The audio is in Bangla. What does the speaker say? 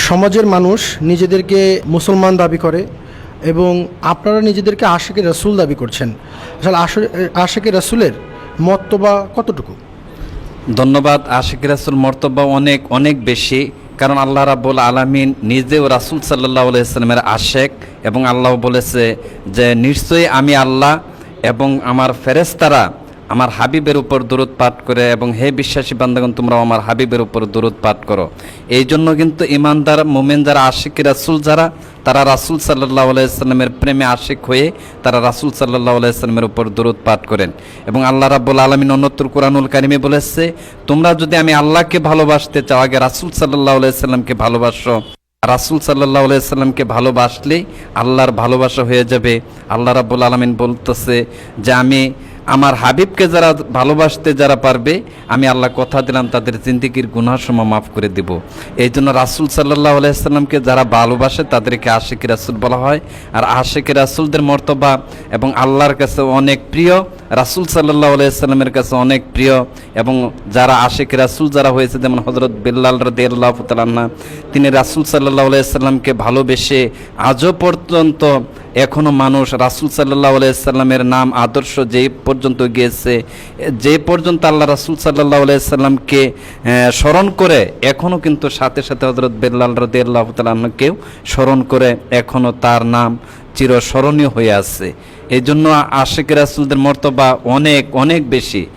সমাজের মানুষ নিজেদেরকে মুসলমান দাবি করে এবং আপনারা নিজেদেরকে আশিকে রাসূল দাবি করছেন। আসলে আশিকে রাসূলের মর্তবা কতটুকু? ধন্যবাদ। আশিক রাসূল মর্তবা অনেক অনেক বেশি, কারণ আল্লাহ রাব্বুল আলামিন নিজেও রাসূল সাল্লাল্লাহু আলাইহি সাল্লামের আশিক, এবং আল্লাহ বলেছে যে নিশ্চয়ই আমি আল্লাহ এবং আমার ফেরেশতারা আমার হাবিবের উপর দরুদ পাঠ করে, এবং হে বিশ্বাসী বান্দাগণ তোমরাও আমার হাবিবের উপর দরুদ পাঠ করো। এই জন্য কিন্তু ইমানদার মুমিন যারা আশিক রাসূল যারা, তারা রাসূল সাল্লাল্লাহু আলাইহি সাল্লামের প্রেমে আশিক হয়ে তারা রাসূল সাল্লাল্লাহু আলাইহি সাল্লামের উপর দরুদ পাঠ করেন। এবং আল্লাহ রাব্বুল আলামিন অন্যত্র কুরআনুল কারিমে বলেছে, তোমরা যদি আমি আল্লাহকে ভালোবাসতে চাও আগে রাসূল সাল্লাল্লাহু আলাইহি সাল্লামকে ভালোবাসো। রাসূল সাল্লাল্লাহু আলাইহি সাল্লামকে ভালোবাসলেই আল্লাহর ভালোবাসা হয়ে যাবে। আল্লাহ রাব্বুল আলামিন বলতেছে যে আমি আমার হাবিবকে যারা ভালোবাসতে যারা পারবে, আমি আল্লাহ কথা দিলাম তাদের জিন্দেগির গুনাহসমূহ মাফ করে দেব। এই জন্য রাসূল সাল্লাল্লাহু আলাইহি সাল্লামকে যারা ভালোবাসে তাদেরকে আশিকি রাসূল বলা হয়। আর আশিকি রাসূলদের মর্তবা এবং আল্লাহর কাছে অনেক প্রিয়, রাসূল সাল্লাল্লাহু আলাইহি সাল্লামের কাছে অনেক প্রিয়। এবং যারা আশিকি রাসূল যারা হয়েছে, যেমন হযরত বিল্লাল রাদিয়াল্লাহু তাআলা আনহু, তিনি রাসূল সাল্লাল্লাহু আলাইহি সাল্লামকে ভালোবেসে আজও পর্যন্ত এখনও মানুষ রাসূল সাল্লাল্লাহু আলাইহি সাল্লামের নাম আদর্শ যেই পর্যন্ত গিয়েছে, যে পর্যন্ত আল্লাহ রাসূল সাল্লাল্লাহু আলাইহি সাল্লামকে স্মরণ করে, এখনও কিন্তু সাথে সাথে হযরত বিল্লাল রাদিয়াল্লাহু তাআলা আনহুকেও স্মরণ করে, এখনও তার নাম চিরস্মরণীয় হয়ে আছে। এই জন্য আশিক রাসূলদের মর্তবা অনেক অনেক বেশি।